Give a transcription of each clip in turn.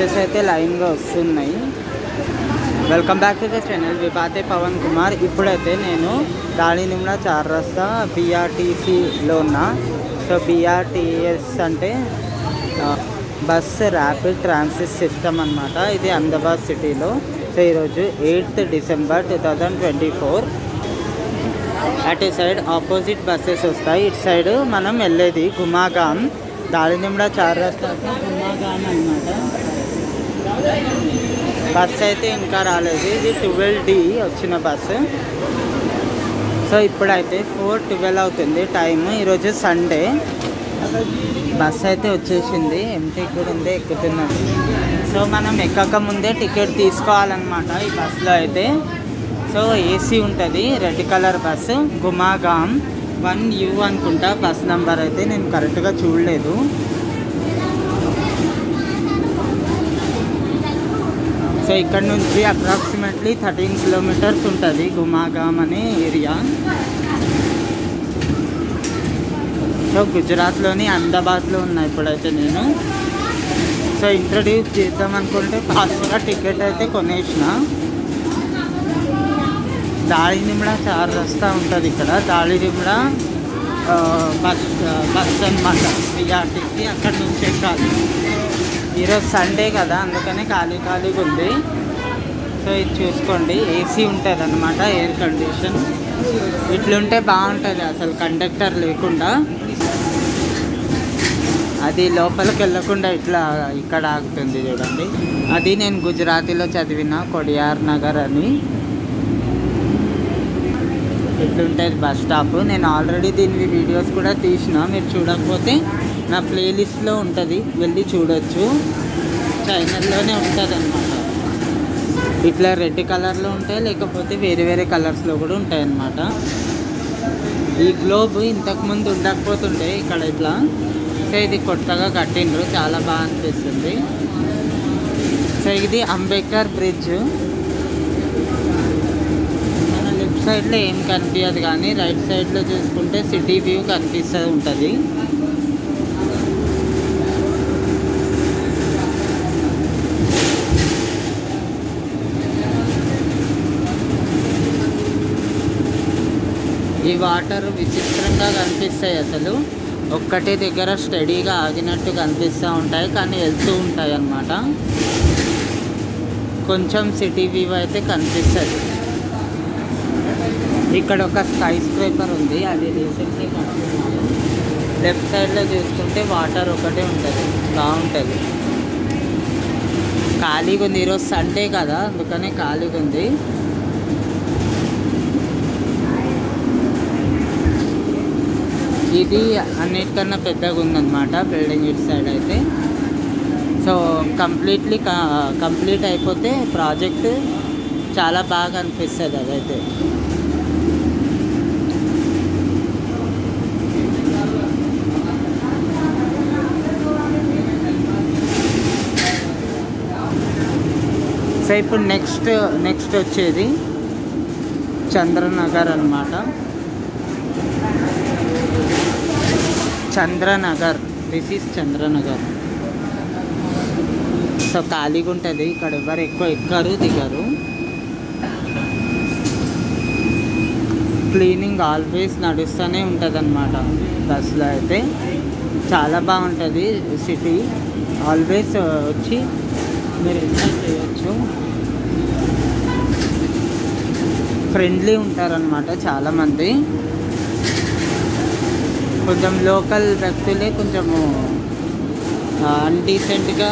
Buses అయితే లైన్గా వస్తున్నాయి. Welcome back to the channel విపాతే పవన్ కుమార్. ఇప్పుడైతే నేను దాళినిమ్లా చార్ రస్తా BRTCలో ఉన్నా. సో BRTS అంటే బస్ ర్యాపిడ్ ట్రాన్సిట్ సిస్టమ్ అనమాట. ఇది అహ్మదాబాద్ సిటీలో. సో ఈరోజు 8th December 2024. అటు సైడ్ ఆపోజిట్ బస్సెస్ వస్తాయి. ఇటు సైడ్ మనం వెళ్ళేది గుమాగాం. దాళినిమ్లా చార్ రస్తాకి గుమాగాం అనమాట. బస్సు అయితే ఇంకా రాలేదు. ఇది 12D వచ్చిన బస్సు. సో ఇప్పుడైతే 4:12 అవుతుంది టైం. ఈరోజు సండే. బస్సు అయితే వచ్చేసింది. ఎంటీ కూడా ఉంది, ఎక్కుతున్నాం. సో మనం ఎక్కక ముందే టికెట్ తీసుకోవాలన్నమాట ఈ బస్సులో అయితే. సో ఏసీ ఉంటుంది, రెడ్ కలర్ బస్సు. గుమాగాం 1U అనుకుంటా బస్ నెంబర్ అయితే, నేను కరెక్ట్గా చూడలేదు. సో ఇక్కడ నుంచి అప్రాక్సిమేట్లీ 13 కిలోమీటర్స్ ఉంటుంది గుమాగాం అనే ఏరియా. సో గుజరాత్లోని అహ్మదాబాద్లో ఉన్నా ఇప్పుడైతే నేను. సో ఇంట్రడ్యూస్ చేద్దాం అనుకుంటే ఫాస్ట్గా టికెట్ అయితే కొనేసిన. దాళినిమ్లా చార్ రస్తా ఉంటుంది ఇక్కడ. దాళినిమ్లా బస్ అనమాట BRTC. అక్కడ నుంచి ఎక్కాలి. ఈరోజు సండే కదా, అందుకనే ఖాళీగా ఉంది. సో ఇది చూసుకోండి, ఏసీ ఉంటుంది అనమాట, ఎయిర్ కండిషన్. ఇట్లుంటే బాగుంటుంది అసలు, కండక్టర్ లేకుండా. అది లోపలికి వెళ్ళకుండా ఇట్లా ఇక్కడ ఆగుతుంది చూడండి. అది నేను గుజరాతీలో చదివిన, కొడియార్ నగర్ అని. ఇట్లుంటుంది బస్ స్టాప్. నేను ఆల్రెడీ దీని వీడియోస్ కూడా తీసిన, మీరు చూడకపోతే నా ప్లేలిస్ట్లో ఉంటుంది, వెళ్ళి చూడొచ్చు. ఛానల్లోనే ఉంటుంది అన్నమాట. ఇట్లా రెడ్ కలర్లో ఉంటాయి, లేకపోతే వేరే వేరే కలర్స్లో కూడా ఉంటాయి అన్నమాట. ఈ గ్లోబ్ ఇంతకుముందు ఉండకపోతుండే ఇక్కడ ఇట్లా. సో ఇది కొత్తగా కట్టిండ్రు, చాలా బాగా అనిపిస్తుంది. సో ఇది అంబేద్కర్ బ్రిడ్జ్. మన లెఫ్ట్ సైడ్లో ఏం కనిపించదు, కానీ రైట్ సైడ్లో చూసుకుంటే సిటీ వ్యూ కనిపిస్తూ ఉంటుంది. ఈ వాటర్ విచిత్రంగా కనిపిస్తాయి అసలు. ఒక్కటే దగ్గర స్టడీగా ఆగినట్టు కనిపిస్తూ ఉంటాయి, కానీ వెళ్తూ ఉంటాయి అన్నమాట. కొంచెం సిటీ వ్యూ అయితే కనిపిస్తుంది. ఇక్కడ ఒక స్కై స్క్రేపర్ ఉంది, అది రీసెంట్లీ కనిపిస్తుంది. లెఫ్ట్ సైడ్లో చూసుకుంటే వాటర్ ఒకటే ఉంటుంది, బాగుంటుంది. ఖాళీగా ఉంది, ఈరోజు సండే కదా, అందుకనే ఖాళీగా ఉంది. ఇది అన్నిటికన్నా పెద్దగా ఉందన్నమాట బిల్డింగ్ ఇటు సైడ్ అయితే. సో కంప్లీట్ అయిపోతే ప్రాజెక్ట్ చాలా బాగా అనిపిస్తుంది అదైతే. సో ఇప్పుడు నెక్స్ట్ వచ్చేది చంద్రనగర్ అన్నమాట. Chandranagar, this is Chandranagar. So ఖాళీగా ఉంటుంది ఇక్కడ, ఎవరు ఎక్కువ ఎక్కరు దిగరు. క్లీనింగ్ ఆల్వేస్ నడుస్తూనే ఉంటుంది అన్నమాట బస్సులో అయితే. చాలా బాగుంటుంది సిటీ. ఆల్వేస్ వచ్చి మీరు ఎంజాయ్ చేయొచ్చు. ఫ్రెండ్లీ ఉంటారనమాట చాలామంది. కొంచెం లోకల్ వ్యక్తులే కొంచెము అన్డీసెంట్గా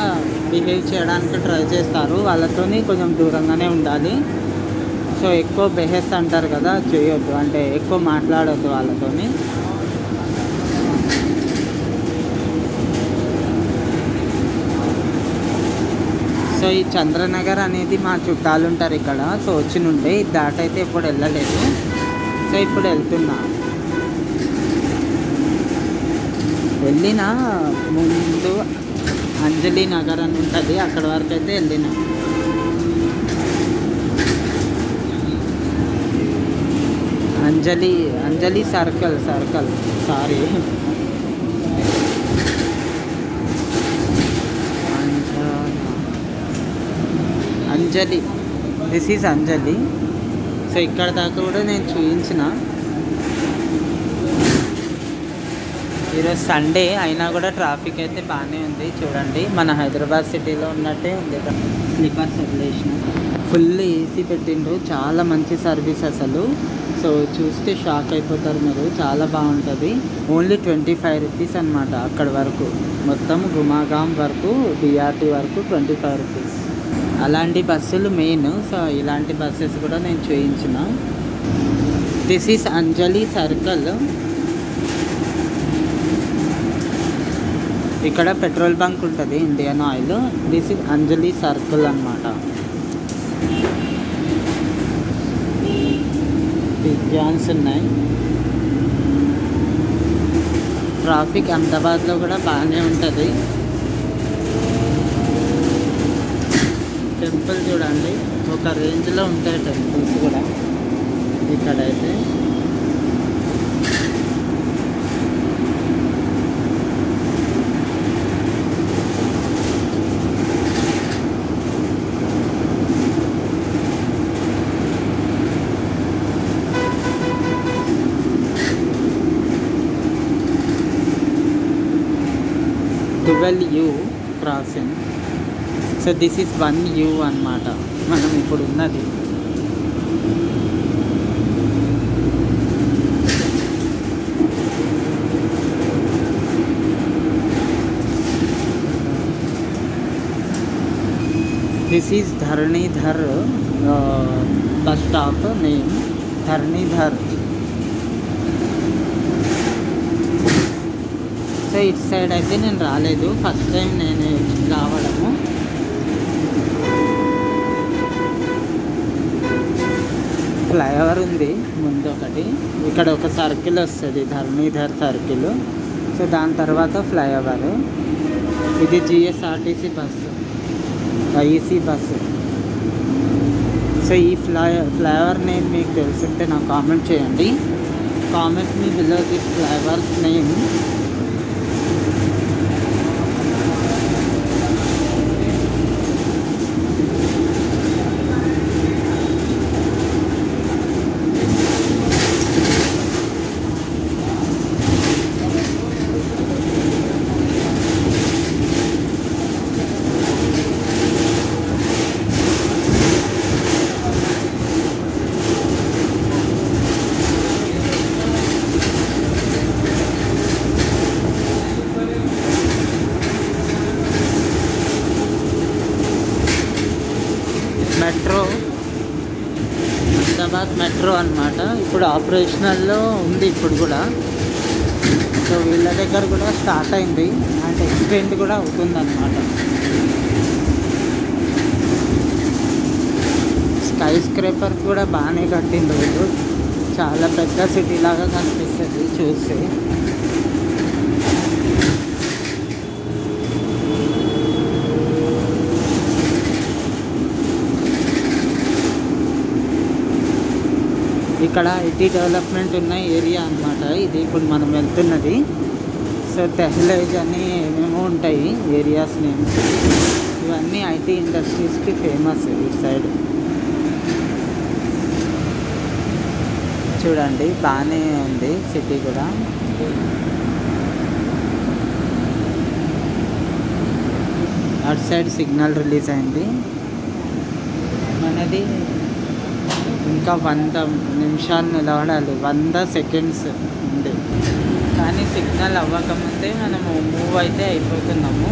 బిహేవ్ చేయడానికి ట్రై చేస్తారు. వాళ్ళతోని కొంచెం దూరంగానే ఉండాలి. సో ఎక్కువ బెహెస్ అంటారు కదా, చేయొద్దు, అంటే ఎక్కువ మాట్లాడొద్దు వాళ్ళతోని. సో ఈ చంద్రనగర్ అనేది మా చుట్టాలు ఉంటారు ఇక్కడ. సో వచ్చి నుండే ఇది దాటైతే ఎప్పుడు వెళ్ళలేదు. సో ఇప్పుడు వెళ్తున్నా. వెళ్ళిన ముందు అంజలి నగర్ అని ఉంటుంది, అక్కడ వరకు అయితే వెళ్ళిన. Anjali circle sorry, Anjali, this is Anjali. So ఇక్కడ దాకా కూడా నేను చూపించిన. ఈరోజు సండే అయినా కూడా ట్రాఫిక్ అయితే బాగానే ఉంది. చూడండి మన హైదరాబాద్ సిటీలో ఉన్నట్టే ఉంది. స్లీపర్స్ వదిలేసిన, ఫుల్ ఏసీ పెట్టిండ్రు, చాలా మంచి సర్వీస్ అసలు. సో చూస్తే షాక్ అయిపోతారు మీరు, చాలా బాగుంటుంది. ఓన్లీ 25 రూపీస్ అనమాట అక్కడ వరకు, మొత్తం గుమాగాం వరకు బిఆర్టీ వరకు 25 రూపీస్. అలాంటి బస్సులు మెయిన్. సో ఇలాంటి బస్సెస్ కూడా నేను చూపించిన. This is Anjali circle. ఇక్కడ పెట్రోల్ బంక్ ఉంటుంది, Indian oil. This is Anjali circle అనమాట. పిజ్జాన్స్ ఉన్నాయి. ట్రాఫిక్ అహ్మదాబాద్లో కూడా బాగానే ఉంటుంది. టెంపుల్ చూడండి, ఒక రేంజ్లో ఉంటాయి టెంపుల్స్ కూడా ఇక్కడైతే. U crossing. So this is 1U అన్నమాట మనం ఇప్పుడు ఉన్నది. This is Dharanidhar bus stop name, Dharanidhar. So ఇటు సైడ్ అయితే నేను రాలేదు, ఫస్ట్ టైం నేను రావడము. ఫ్లైఓవర్ ఉంది ముందు ఒకటి, ఇక్కడ ఒక సర్కిల్ వస్తుంది, ధరణీధర్ సర్కిల్. సో దాని తర్వాత ఫ్లైఓవర్. ఇది GSRTC bus, IEC bus. So ఈ ఫ్లైఓవర్ నేమ్ మీకు తెలుసుంటే నాకు కామెంట్ చేయండి. Comment me below this flyover name. Metro, Ahmedabad metro అన్నమాట. ఇప్పుడు ఆపరేషనల్లో ఉంది ఇప్పుడు కూడా. సో వీళ్ళ దగ్గర కూడా స్టార్ట్ అయింది అండ్ ఎక్స్టెండ్ కూడా అవుతుందన్నమాట. స్కై స్క్రేపర్స్ కూడా బాగానే కట్టింది వీళ్ళు, చాలా పెద్ద సిటీ లాగా కనిపిస్తుంది చూస్తే. ఇక్కడ ఐటీ డెవలప్మెంట్ ఉన్న ఏరియా అన్నమాట ఇది ఇప్పుడు మనం వెళ్తున్నది. సో తెహ్లేజ్ అని ఏమేమో ఉంటాయి ఏరియాస్ నేమ్స్, ఇవన్నీ ఐటీ ఇండస్ట్రీస్కి ఫేమస్ ఇటు సైడ్. చూడండి బాగానే ఉంది సిటీ కూడా. అటు సైడ్ సిగ్నల్ రిలీజ్ అయింది. మనది ఇంకా 100 నిమిషాలు నిలబడాలి, 100 సెకండ్స్ ఉంది. కానీ సిగ్నల్ అవ్వకముందే మనము మూవ్ అయితే అయిపోతున్నాము.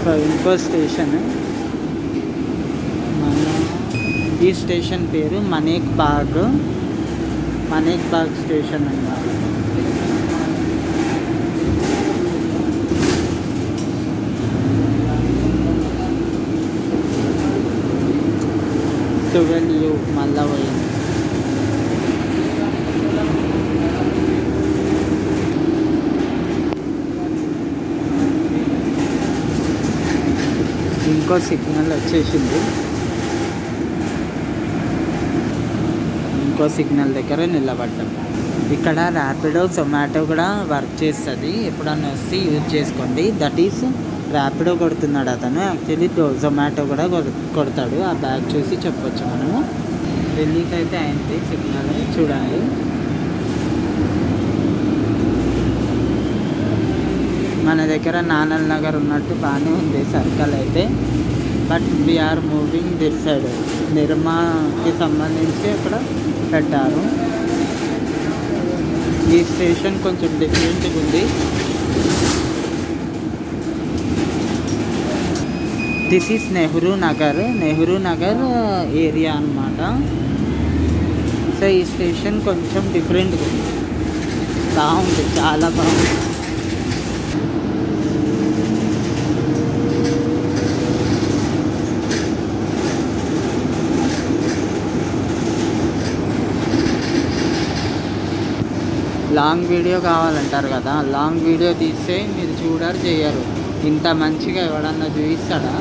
సో ఇంకో స్టేషన్, ఈ స్టేషన్ పేరు మనేక్ బాగ్ స్టేషన్ అన్నమాట. U మళ్ళా పోయింది. ఇంకో సిగ్నల్ వచ్చేసింది, ఇంకో సిగ్నల్ దగ్గర నిలబడ్డాం. ఇక్కడ ర్యాపిడో జొమాటో కూడా వర్క్ చేస్తుంది. ఎప్పుడన్నా వస్తే యూజ్ చేసుకోండి. దట్ ఈస్ ర్యాపిడో కొడుతున్నాడు అతను, యాక్చువల్లీ జొమాటో కూడా కొడతాడు. ఆ బ్యాగ్ చూసి చెప్పొచ్చు మనము. రిలీజ్ అయితే అయింది సిగ్నల్ చూడండి. మన దగ్గర నానల్ నగర్ ఉన్నట్టు బాగానే ఉంది సర్కిల్ అయితే. But we're moving this side, నిర్మాకి సంబంధించి అక్కడ పెట్టారు. ఈ స్టేషన్ కొంచెం డిఫరెంట్గా ఉంది. This is Nehru Nagar area అన్నమాట. సో ఈ స్టేషన్ కొంచెం డిఫరెంట్గా ఉంది, బాగుంది, చాలా బాగుంది. లాంగ్ వీడియో కావాలంటారు కదా, లాంగ్ వీడియో తీస్తే మీరు చేయరు. ఇంత మంచిగా ఎవడన్నా చూపిస్తాడా?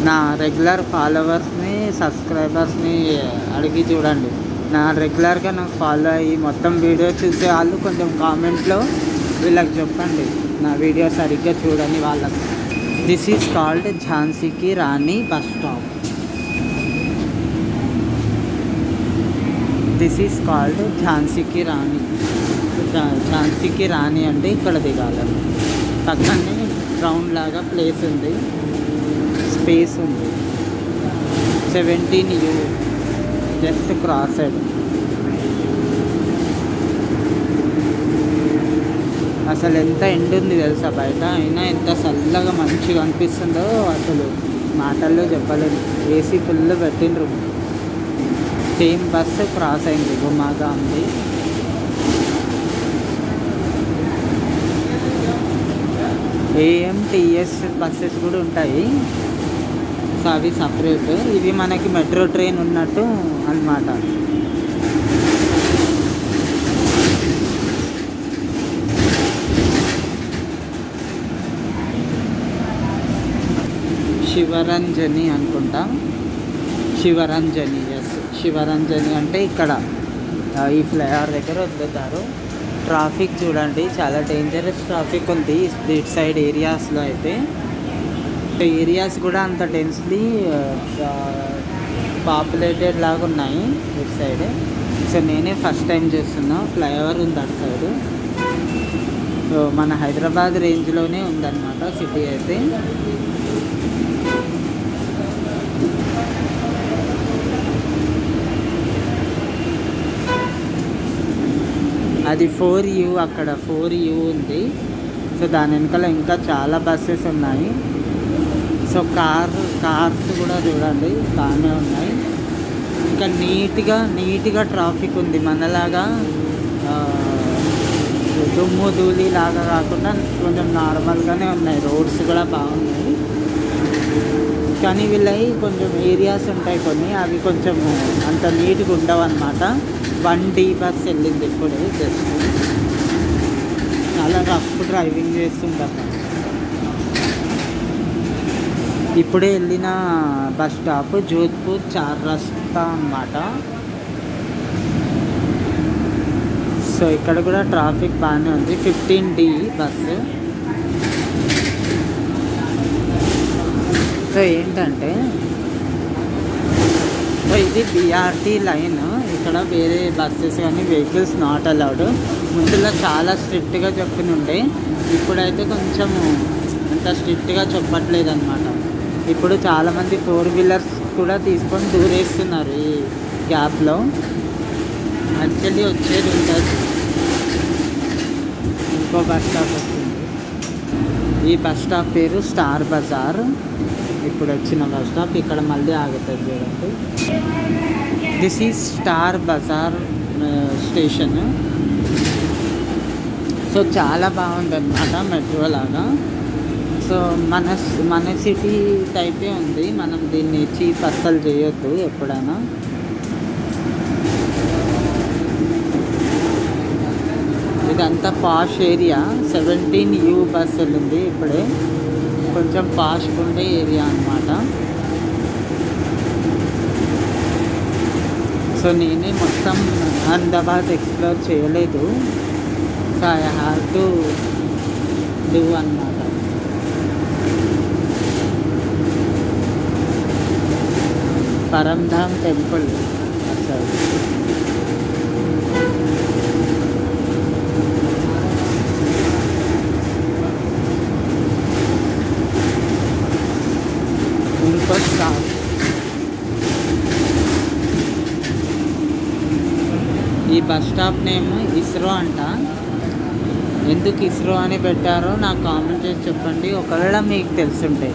నా రెగ్యులర్ ఫాలోవర్స్ని సబ్స్క్రైబర్స్ని అడిగి చూడండి. నా రెగ్యులర్గా నాకు ఫాలో అయ్యి మొత్తం వీడియో చూసే వాళ్ళు కొంచెం కామెంట్లో వీళ్ళకి చెప్పండి నా వీడియో సరిగ్గా చూడని వాళ్ళకి. దిస్ ఈజ్ కాల్డ్ ఝాన్సీకి Rani bus stop. This is called ఝాన్సీకి రాణి. ఝాన్సీకి రాణి అంటే ఇక్కడ దిగాలి. పక్కనే గ్రౌండ్ లాగా ప్లేస్ ఉంది, స్పేస్ ఉంది. 17U just క్రాసెడ్. అసలు ఎంత ఎండ ఉంది తెలుసా బయట, అయినా ఎంత చల్లగా మంచిగా అనిపిస్తుందో అసలు మాటల్లో చెప్పలేదు. ఏసీ ఫుల్ పెట్టిండ్రు. సేమ్ బస్సు క్రాస్ అయింది, గుమాగా ఉంది. AMTS బస్సెస్ కూడా ఉంటాయి, సో అవి సపరేట్. ఇవి మనకి మెట్రో ట్రైన్ ఉన్నట్టు అన్నమాట. శివరంజని అనుకుంటా, శివరంజని. ఎస్, శివరంజని అంటే ఇక్కడ ఈ ఫ్లైఓవర్ దగ్గర వదులుతారు. ట్రాఫిక్ చూడండి, చాలా డేంజరస్ ట్రాఫిక్ ఉంది ఇటు సైడ్ ఏరియాస్లో అయితే. ఏరియాస్ కూడా అంత డెన్స్లీ పాపులేటెడ్ లాగా ఉన్నాయి ఇటు సైడ్. సో నేనే ఫస్ట్ టైం చూస్తున్నా. ఫ్లైఓవర్ ఉంది అటు సైడ్. సో మన హైదరాబాద్ రేంజ్లోనే ఉందన్నమాట సిటీ అయితే. అది 4U, అక్కడ 4U ఉంది. సో దాని వెనకాల ఇంకా చాలా బస్సెస్ ఉన్నాయి. సో కార్స్ కూడా చూడండి బాగానే ఉన్నాయి. ఇంకా నీట్గా ట్రాఫిక్ ఉంది. మనలాగా దుమ్ము ధూళి లాగా కాకుండా కొంచెం నార్మల్గానే ఉన్నాయి. రోడ్స్ కూడా బాగున్నాయి. కానీ వీళ్ళవి కొంచెం ఏరియాస్ ఉంటాయి కొన్ని, అవి కొంచెం అంత నీట్గా ఉండవు అన్నమాట. 1D బస్ వెళ్ళింది ఇప్పుడే జస్ట్. చాలా రఫ్ డ్రైవింగ్ చేస్తుంటారు. ఇప్పుడే వెళ్ళిన బస్ స్టాప్ జోధ్పూర్ 4 రస్తా అన్నమాట. సో ఇక్కడ కూడా ట్రాఫిక్ బాగానే ఉంది. 15D bus. సో ఏంటంటే సో ఇది BRT లైన్. ఇక్కడ వేరే బస్సెస్ కానీ వెహికల్స్ నాట్ అలౌడ్. ముందులో చాలా స్ట్రిక్ట్గా చెప్పినుండే, ఇప్పుడైతే కొంచెం అంత స్ట్రిక్ట్గా చెప్పట్లేదు అనమాట. ఇప్పుడు చాలామంది 4 వీలర్స్ కూడా తీసుకొని దూరేస్తున్నారు ఈ గ్యాప్లో. యాక్చువల్లీ వచ్చేది ఉంటుంది. ఇంకో బస్ స్టాప్ వస్తుంది. ఈ బస్ స్టాప్ పేరు స్టార్ బజార్. ఇప్పుడు వచ్చిన బస్ స్టాప్ ఇక్కడ మళ్ళీ ఆగుతుంది చూడండి. This is Star Bazaar station. So చాలా బాగుందన్నమాట, మెట్రో లాగా. సో మన సిటీ టైపే ఉంది. మనం దీన్ని చీప్ అస్సలు చేయొద్దు ఎప్పుడైనా. ఇదంతా పాష్ ఏరియా. 17U బస్ వెళ్ళింది ఇప్పుడే. కొంచెం పాష్గా ఉండే ఏరియా అన్నమాట. సో నేనే మొత్తం అహ్మదాబాద్ ఎక్స్ప్లోర్ చేయలేదు. So I have to do అన్నమాట. పరంధామ్ టెంపుల్ అసలు ఇంకో స్టాప్. ఈ బస్ స్టాప్ నేమ్ ఇస్రో అంట. ఎందుకు ఇస్రో అని పెట్టారో నాకు కామెంట్ చేసి చెప్పండి. ఒకవేళ మీకు తెలుసుంటే,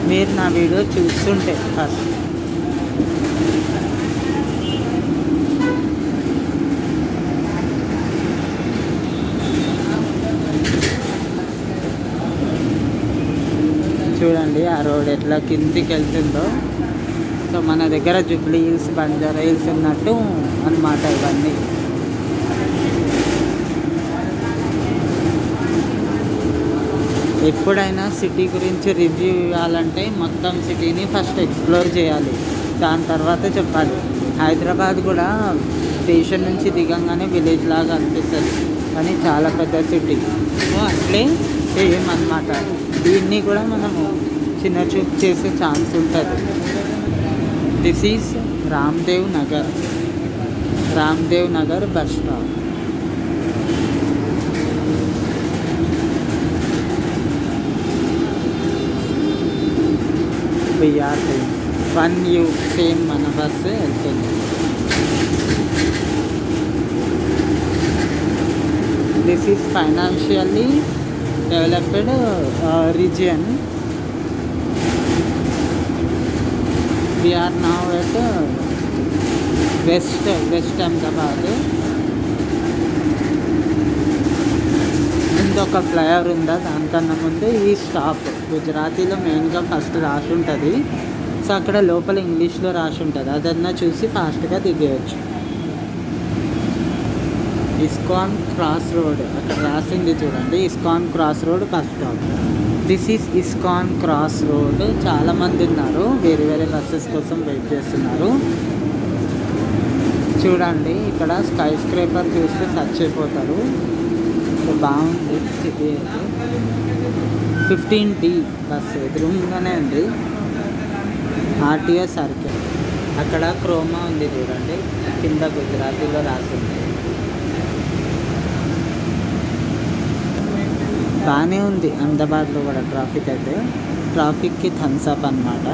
మీరు నా వీడియో చూస్తుంటే ఫస్ట్. చూడండి ఆ రోడ్ ఎట్లా కిందికి వెళ్తుందో. సో మన దగ్గర జూబ్లీ హిల్స్, బంజారా హిల్స్ ఉన్నట్టు అన్నమాట ఇవన్నీ. ఎప్పుడైనా సిటీ గురించి రివ్యూ ఇవ్వాలంటే మొత్తం సిటీని ఫస్ట్ ఎక్స్ప్లోర్ చేయాలి, దాని తర్వాత చెప్పాలి. హైదరాబాద్ కూడా స్టేషన్ నుంచి దిగంగానే విలేజ్ లాగా అనిపిస్తుంది, కానీ చాలా పెద్ద సిటీ. సో అట్లే సేమ్ అన్నమాట. దీన్ని కూడా మనము చిన్న చూపు చేసే ఛాన్స్ ఉంటుంది. This is Ramdev Nagar, Ramdev Nagar bus stop. BR 1U same మన బస్సు వెళ్తుంది. This is financially developed region. we are now at west Ahmedabad. ముందు ఒక ఫ్లైఓవర్ ఉందా, దానికన్నా ముందు ఈ స్టాప్ గుజరాతీలో మెయిన్గా ఫస్ట్ రాసి ఉంటుంది. సో అక్కడ లోపల ఇంగ్లీష్లో రాసి ఉంటుంది, అదన్నా చూసి ఫాస్ట్గా దిగేయచ్చు. ఇస్కాన్ క్రాస్ రోడ్ అక్కడ రాసింది చూడండి, ISKCON cross road bus stop. This is ISKCON cross road. చాలామంది ఉన్నారు, వేరే వేరే బస్సెస్ కోసం వెయిట్ చేస్తున్నారు. చూడండి ఇక్కడ స్కై స్క్రేపర్ చూస్తే టచ్ అయిపోతారు. బాగుంది సిటీ అయితే. 15D బస్సు ఎదురుగానే ఉంది. RTO circle. అక్కడ క్రోమా ఉంది చూడండి, కింద గుజరాతీలో రాసింది. బాగానే ఉంది అహ్మదాబాద్లో కూడా ట్రాఫిక్ అయితే. ట్రాఫిక్కి థమ్స్ అప్ అన్నమాట.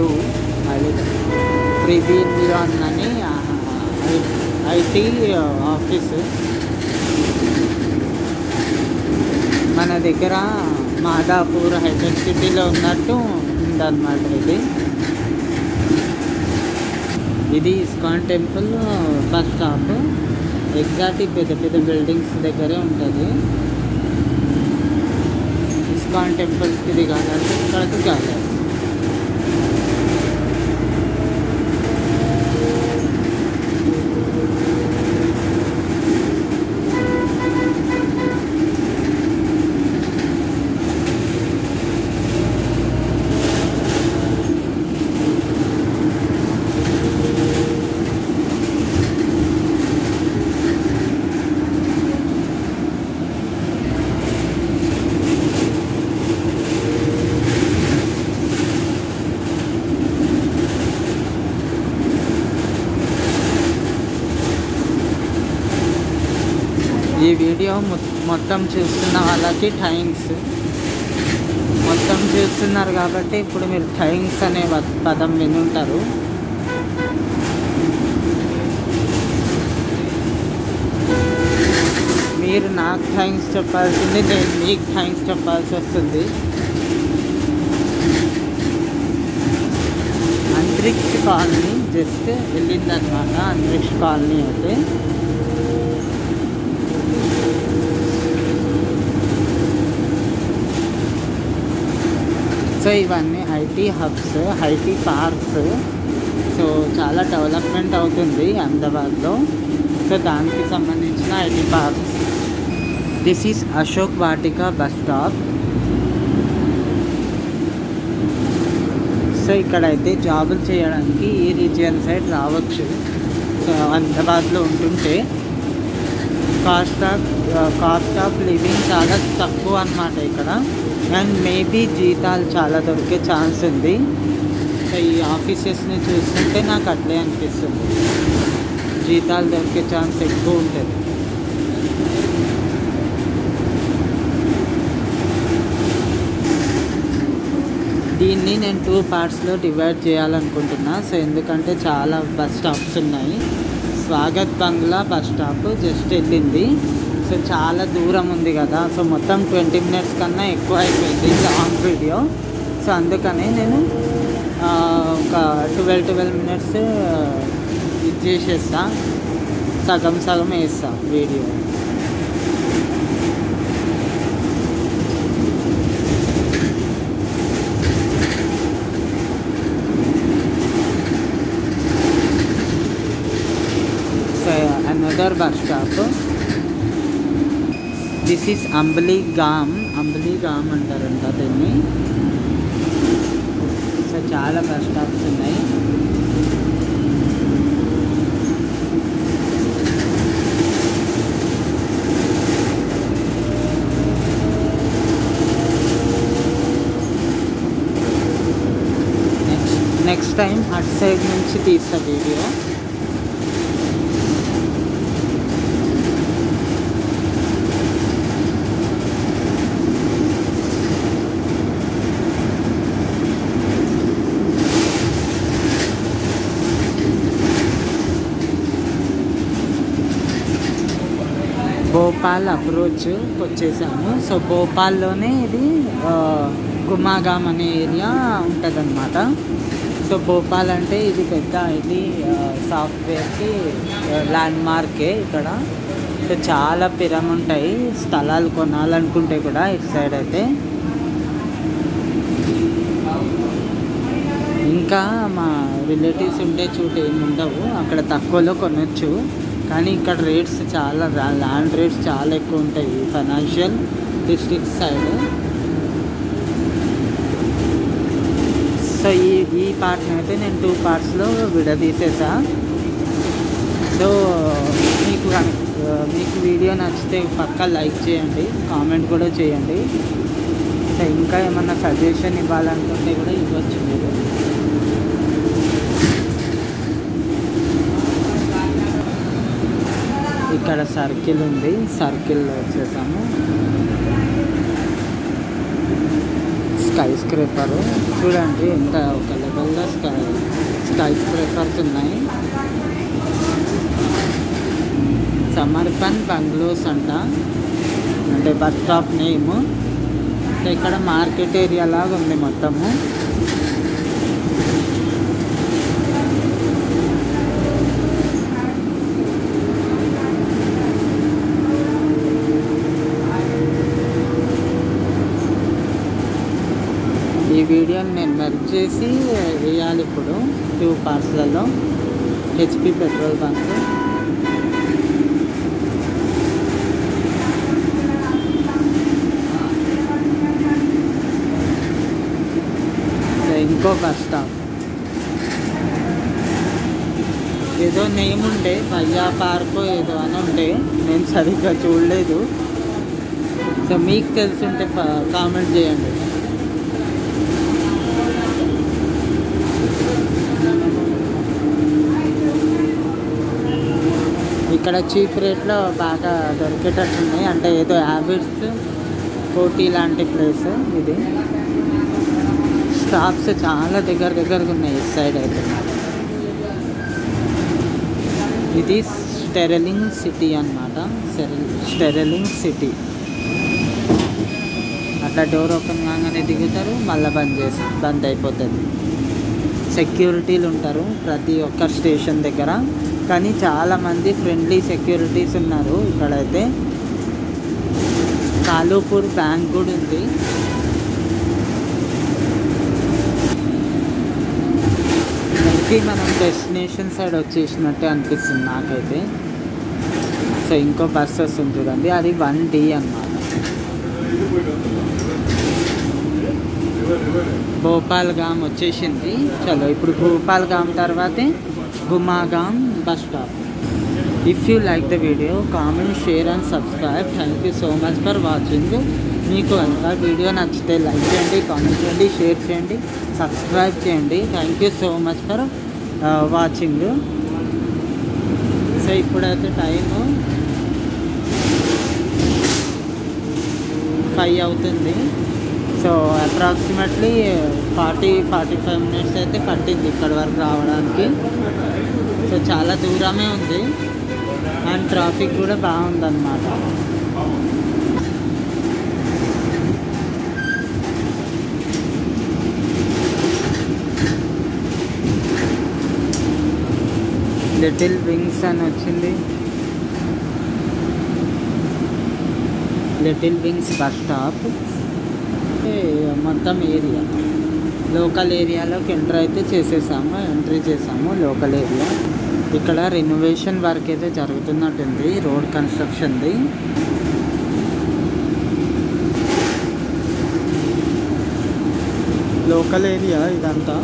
U ప్రివిలియన్ అని ఐటీ ఆఫీసు. మన దగ్గర మాదాపూర్ హైటెక్ సిటీలో ఉన్నట్టు ఉందన్నమాట ఇది ISKCON temple bus stop. Exact పెద్ద పెద్ద బిల్డింగ్స్ దగ్గరే ఉంటుంది. ఇస్కాన్ టెంపుల్స్కి దిగాలంటే ఇక్కడికి కాదు. ఈ వీడియో మొత్తం చూస్తున్న వాళ్ళకి థ్యాంక్స్. మొత్తం చూస్తున్నారు కాబట్టి ఇప్పుడు మీరు థ్యాంక్స్ అనే పదం వినుంటారు. మీరు నాకు థ్యాంక్స్ చెప్పాల్సింది, నేను మీకు థ్యాంక్స్ చెప్పాల్సి వస్తుంది. అంతరిక్ష కాలనీ జస్ట్ వెళ్ళిందనమాట. అంతరిక్ష కాలనీ అయితే సో ఇవన్నీ IT hubs, IT parks. So చాలా డెవలప్మెంట్ అవుతుంది అహ్మదాబాద్లో. సో దానికి సంబంధించిన IT park. This is Ashok Vatika bus stop. So ఇక్కడైతే జాబులు చేయడానికి ఈ రీజియన్ సైడ్ రావచ్చు. సో హైదరాబాద్లో ఉంటుంటే కాస్ట్ ఆఫ్ లివింగ్ చాలా తక్కువ అన్నమాట ఇక్కడ. అండ్ మేబీ జీతాలు చాలా దొరికే ఛాన్స్ ఉంది. సో ఈ ఆఫీసెస్ని చూస్తుంటే నాకు అట్లే అనిపిస్తుంది, జీతాలు దొరికే ఛాన్స్ ఎక్కువ ఉంటుంది. దీన్ని నేను 2 పార్ట్స్లో డివైడ్ చేయాలనుకుంటున్నా. సో ఎందుకంటే చాలా బస్ స్టాప్స్ ఉన్నాయి. స్వాగత్ బంగ్లా బస్ స్టాప్ జస్ట్ వెళ్ళింది. సో చాలా దూరం ఉంది కదా, సో మొత్తం 20 మినిట్స్ కన్నా ఎక్కువ అయిపోయింది లాంగ్ వీడియో. సో అందుకని నేను ఒక 12 మినిట్స్ ఇది చేసేస్తా, సగం వేస్తా video. Another bus stop. This is అంబలిగామ్ అంటారంట దీన్ని. సో చాలా బస్ స్టాప్స్ ఉన్నాయి. నెక్స్ట్ టైం అటు సైడ్ నుంచి తీస్తా వీడియో. భోపాల్ అప్రోచ్ వచ్చేసాము. సో భోపాల్లోనే ఇది గుమాగామ్ అనే ఏరియా ఉంటుందన్నమాట. సో భోపాల్ అంటే ఇది పెద్ద సాఫ్ట్వేర్కి ల్యాండ్ మార్కే ఇక్కడ. సో చాలా ఉంటాయి స్థలాలు కొనాలనుకుంటే కూడా ఇటు సైడ్ అయితే. ఇంకా మా రిలేటివ్స్ ఉండే చోటు ఏమి ఉండవు, అక్కడ తక్కువలో కొనొచ్చు. కానీ ఇక్కడ రేట్స్ చాలా, ల్యాండ్ రేట్స్ చాలా ఎక్కువ ఉంటాయి ఫైనాన్షియల్ డిస్ట్రిక్ట్ సైడ్. సో ఈ పార్ట్ని అయితే నేను 2 పార్ట్స్లో విడదీసేసా. సో మీకు వీడియో నచ్చితే పక్కా లైక్ చేయండి, కామెంట్ కూడా చేయండి. సో ఇంకా ఏమన్నా సజెషన్ ఇవ్వాలనుకుంటే కూడా ఇవ్వచ్చు మీరు. ఇక్కడ సర్కిల్ ఉంది, సర్కిల్లో వచ్చేసాము. స్కై స్క్రేపర్ చూడండి, ఎంత ఒక లెవెల్లో స్కై స్క్రేపర్స్ ఉన్నాయి. సమర్పణ్ బంగ్లోస్ అంటే బస్ స్టాప్ నేమ్. ఇక్కడ మార్కెట్ ఏరియా లాగా ఉంది మొత్తము. ఈ వీడియోని నేను మెర్జ్ చేసి వేయాలి ఇప్పుడు 2 పార్ట్స్లలో. HP petrol bunk. ఇంకో బస్ స్టాప్ ఏదో నేమ్ ఉండే, భయ్యా పార్క్ ఏదో అని ఉండే, నేను సరిగ్గా చూడలేదు. సో మీకు తెలుసుంటే కామెంట్ చేయండి. ఇక్కడ చీప్ రేట్లో బాగా దొరికేటట్టున్నాయి. అంటే ఏదో హ్యాబిట్స్ కోటి లాంటి ప్లేస్ ఇది. స్టాప్స్ చాలా దగ్గరగా ఉన్నాయి ఈ సైడ్ అయితే. ఇది స్టెర్లింగ్ సిటీ అన్నమాట. Sterling city. అట్లా డోర్ ఓపెన్ కాగానే దిగుతారు, మళ్ళీ బంద్ అయిపోతుంది. సెక్యూరిటీలు ఉంటారు ప్రతి ఒక్క స్టేషన్ దగ్గర. కానీ చాలామంది ఫ్రెండ్లీ సెక్యూరిటీస్ ఉన్నారు ఇక్కడైతే. కాలూపూర్ బ్యాంక్ కూడా ఉంది. మనకి మనం డెస్టినేషన్ సైడ్ వచ్చేసినట్టే అనిపిస్తుంది నాకైతే. సో ఇంకో బస్ వస్తుంది చూడండి, అది 1D అన్నమాట. భోపాల్గామ్ వచ్చేసింది. చలో ఇప్పుడు భోపాల్గామ్ తర్వాతే గుమాగామ్ bus stop. If you like the video comment, share and subscribe. Thank you so much for watching. మీకు కనుక వీడియో నచ్చితే లైక్ చేయండి, కామెంట్ చేయండి, షేర్ చేయండి, సబ్స్క్రైబ్ చేయండి. Thank you so much for watching. So ఇప్పుడైతే టైము 5 అవుతుంది. సో అప్రాక్సిమేట్లీ 40-45 మినిట్స్ అయితే పట్టింది ఇక్కడ వరకు రావడానికి. సో చాలా దూరమే ఉంది అండ్ ట్రాఫిక్ కూడా బాగుందన్నమాట. లిటిల్ వింగ్స్ అని వచ్చింది. Little wings bus stop. మొత్తం ఏరియా లోకల్ ఏరియాలోకి ఎంట్రీ చేసాము లోకల్ ఏరియా. ఇక్కడ రెనోవేషన్ వర్క్ అయితే జరుగుతున్నట్టుంది, రోడ్ కన్స్ట్రక్షన్ది. లోకల్ ఏరియా ఇదంతా.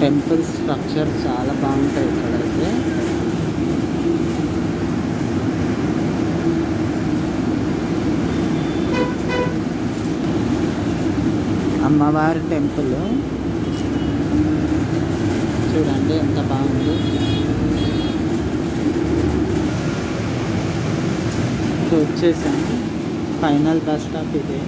టెంపుల్ స్ట్రక్చర్ చాలా బాగుంటాయి ఇక్కడైతే. అమ్మవారి టెంపుల్ చూడండి ఎంత బాగుంది. సో వచ్చేసాము, ఫైనల్ బస్ స్టాప్ ఇదే.